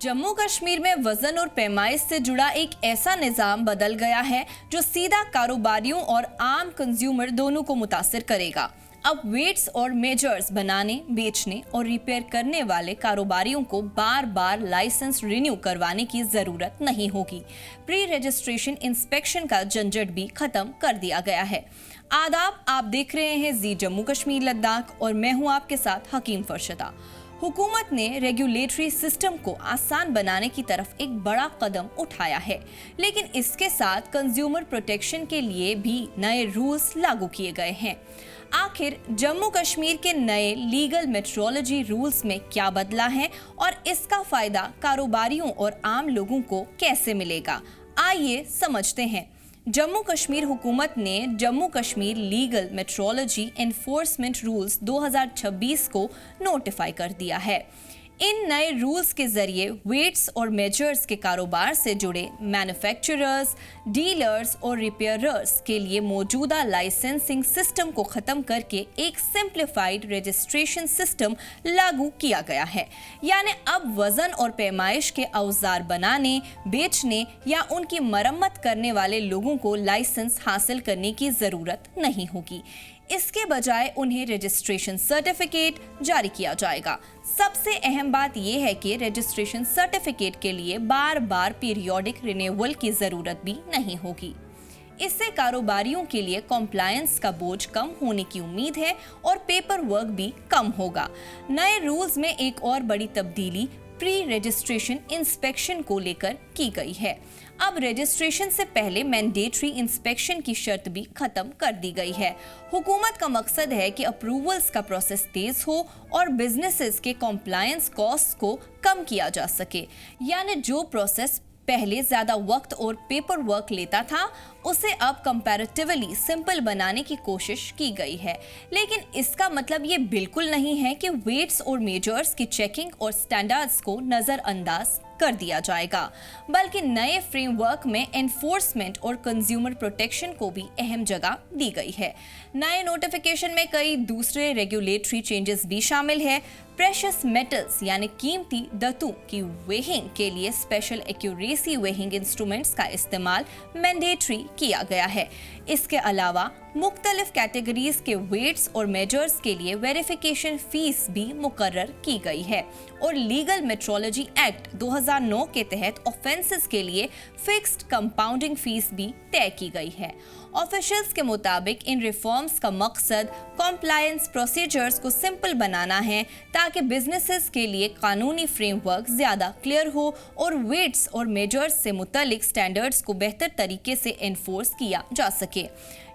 जम्मू कश्मीर में वजन और पैमाइश से जुड़ा एक ऐसा निज़ाम बदल गया है जो सीधा कारोबारियों और आम कंज्यूमर दोनों को मुतासिर करेगा। अब वेट्स और मेजर्स बनाने, बेचने और रिपेयर करने वाले कारोबारियों को बार बार लाइसेंस रिन्यू करवाने की जरूरत नहीं होगी। प्री रजिस्ट्रेशन इंस्पेक्शन का झंझट भी खत्म कर दिया गया है। आदाब, आप देख रहे हैं जी जम्मू कश्मीर लद्दाख और मैं हूं आपके साथ हकीम फरशदा। हुकूमत ने रेगुलेटरी सिस्टम को आसान बनाने की तरफ एक बड़ा कदम उठाया है, लेकिन इसके साथ कंज्यूमर प्रोटेक्शन के लिए भी नए रूल्स लागू किए गए हैं। आखिर जम्मू कश्मीर के नए लीगल मेट्रोलॉजी रूल्स में क्या बदला है और इसका फायदा कारोबारियों और आम लोगों को कैसे मिलेगा, आइए समझते हैं। जम्मू कश्मीर हुकूमत ने Jammu Kashmir legal metrology enforcement rules 2026 को नोटिफाई कर दिया है। इन नए रूल्स के जरिए वेट्स और मेजर्स के कारोबार से जुड़े मैन्युफैक्चरर्स, डीलर्स और रिपेयरर्स के लिए मौजूदा लाइसेंसिंग सिस्टम को ख़त्म करके एक सिंप्लीफाइड रजिस्ट्रेशन सिस्टम लागू किया गया है। यानी अब वज़न और पैमाइश के औजार बनाने, बेचने या उनकी मरम्मत करने वाले लोगों को लाइसेंस हासिल करने की ज़रूरत नहीं होगी। इसके बजाय उन्हें रजिस्ट्रेशन सर्टिफिकेट जारी किया जाएगा। सबसे अहम बात यह है कि रजिस्ट्रेशन सर्टिफिकेट के लिए बार बार पीरियोडिक रिन्यूअल की जरूरत भी नहीं होगी। इससे कारोबारियों के लिए कॉम्प्लायंस का बोझ कम होने की उम्मीद है और पेपर वर्क भी कम होगा। नए रूल्स में एक और बड़ी तब्दीली प्री रजिस्ट्रेशन इंस्पेक्शन को लेकर की गई है। अब रजिस्ट्रेशन से पहले मैंडेटरी इंस्पेक्शन की शर्त भी खत्म कर दी गई है। हुकूमत का मकसद है कि अप्रूवल्स का प्रोसेस तेज हो और बिजनेसेस के कॉम्प्लायंस कॉस्ट को कम किया जा सके। यानी जो प्रोसेस पहले ज्यादा वक्त और पेपर वर्क लेता था, उसे अब कंपैरेटिवली सिंपल बनाने की कोशिश की गई है। लेकिन इसका मतलब ये बिल्कुल नहीं है कि वेट्स और मेजर्स की चेकिंग और स्टैंडर्ड्स को नजरअंदाज कर दिया जाएगा, बल्कि नए फ्रेमवर्क में एनफोर्समेंट और कंज्यूमर प्रोटेक्शन को भी अहम जगह दी गई है। नए नोटिफिकेशन में कई दूसरे रेगुलेटरी चेंजेस भी शामिल है। प्रेशियस मेटल्स यानी कीमती धातु की वेइंग के लिए स्पेशल एक्यूरेसी वेइंग इंस्ट्रूमेंट्स का इस्तेमाल मैंडेटरी किया गया है। इसके अलावा मुख्तलिफ कैटेगरीज के वेट्स और मेजर्स के लिए वेरिफिकेशन फीस भी मुकर्रर की गई है और लीगल मेट्रोलॉजी एक्ट 2009 के तहत ऑफेंसेस के लिए फिक्स्ड कंपाउंडिंग फीस भी तय की गई है। ऑफिशियल्स के मुताबिक इन रिफॉर्म्स का मकसद कॉम्प्लायंस प्रोसीजर्स को सिंपल बनाना है ताकि बिजनेसेस के लिए कानूनी फ्रेमवर्क ज्यादा क्लियर हो और वेट्स और मेजर्स से मुतालिक स्टैंडर्ड्स को बेहतर तरीके से एनफोर्स किया जा सके।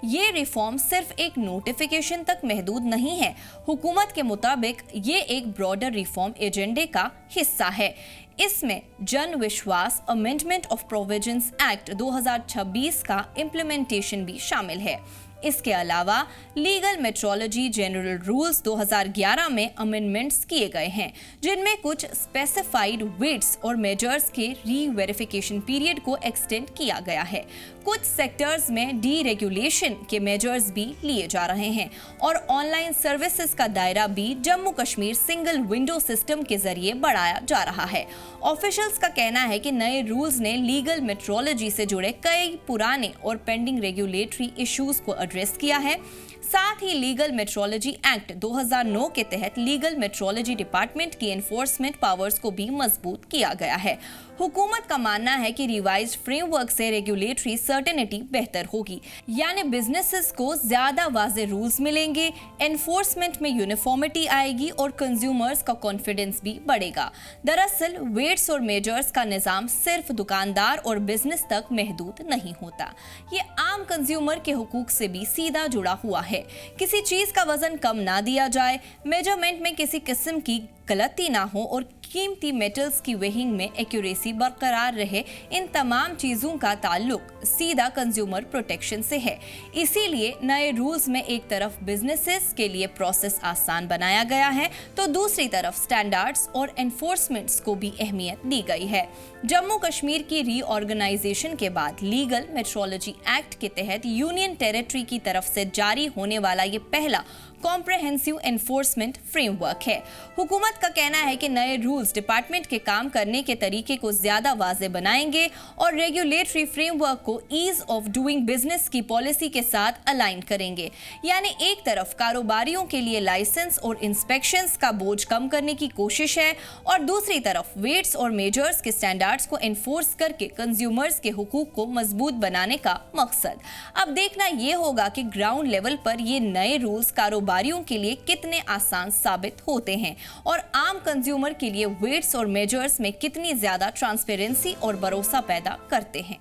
ये रिफॉर्म सिर्फ एक नोटिफिकेशन तक महदूद नहीं है। हुकूमत के मुताबिक ये एक ब्रॉडर रिफॉर्म एजेंडे का हिस्सा है। इसमें जन विश्वास अमेंडमेंट ऑफ प्रोविजंस एक्ट 2026 का इम्प्लीमेंटेशन भी शामिल है। इसके अलावा लीगल मेट्रोलॉजी जनरल रूल्स 2011 में अमेंडमेंट्स किए गए हैं, जिनमें कुछ स्पेसिफाइड वेट्स और मेजर्स के री-वेरिफिकेशन पीरियड को एक्सटेंड किया गया है। कुछ सेक्टर्स में डीरेगुलेशन के मेजर्स भी लिए जा रहे हैं और ऑनलाइन सर्विसेज का दायरा भी Jammu Kashmir single window system के जरिए बढ़ाया जा रहा है। ऑफिशियल्स का कहना है कि नए रूल्स ने लीगल मेट्रोलॉजी से जुड़े कई पुराने और पेंडिंग रेगुलेटरी इश्यूज को एड्रेस किया है। साथ ही लीगल मेट्रोलॉजी एक्ट 2009 के तहत लीगल मेट्रोलॉजी डिपार्टमेंट की एनफोर्समेंट पावर्स को भी मजबूत किया गया है। हुकूमत का मानना है कि रिवाइज्ड फ्रेमवर्क से रेगुलेटरी सर्टेनिटी बेहतर होगी, यानी बिजनेसेस को ज्यादा वाज़ेह रूल्स मिलेंगे, एनफोर्समेंट में यूनिफॉर्मिटी आएगी और कंज्यूमर्स का कॉन्फिडेंस भी बढ़ेगा। दरअसल वेट्स और मेजर्स का निज़ाम सिर्फ दुकानदार और बिजनेस तक महदूद नहीं होता, ये आम कंज्यूमर के हुकूक से भी सीधा जुड़ा हुआ है। किसी चीज का वजन कम ना दिया जाए, मेजरमेंट में किसी किस्म की गलती ना हो और कीमती मेटल्स की वेइंग में एक्यूरेसी बरकरार रहे, इन तमाम चीज़ों का ताल्लुक सीधा कंज्यूमर प्रोटेक्शन से है। इसीलिए नए रूल्स में एक तरफ बिजनेसेस के लिए प्रोसेस आसान बनाया गया है, तो दूसरी तरफ स्टैंडर्ड्स और एनफोर्समेंट्स को भी अहमियत दी गई है। जम्मू कश्मीर की रीऑर्गेनाइजेशन के बाद लीगल मेट्रोलॉजी एक्ट के तहत यूनियन टेरिटरी की तरफ से जारी होने वाला ये पहला कॉम्प्रहेंसिव एनफोर्समेंट फ्रेमवर्क है। हुकूमत का कहना है कि नए रूल्स डिपार्टमेंट के काम करने के तरीके को ज्यादा वाज़ेह बनाएंगे और रेगुलेटरी फ्रेमवर्क को ईज ऑफ डूइंग बिजनेस की पॉलिसी के साथ अलाइन करेंगे। यानी एक तरफ कारोबारियों के लिए लाइसेंस और इंस्पेक्शंस का बोझ कम करने की कोशिश है और दूसरी तरफ वेट्स और मेजर्स के स्टैंडर्ड्स को एनफोर्स करके कंज्यूमर्स के हुकूक को मजबूत बनाने का मकसद। अब देखना ये होगा कि ग्राउंड लेवल पर ये नए रूल्स कारोबारियों के लिए कितने आसान साबित होते हैं और आम कंज्यूमर के लिए वेट्स और मेजर्स में कितनी ज्यादा ट्रांसपेरेंसी और भरोसा पैदा करते हैं।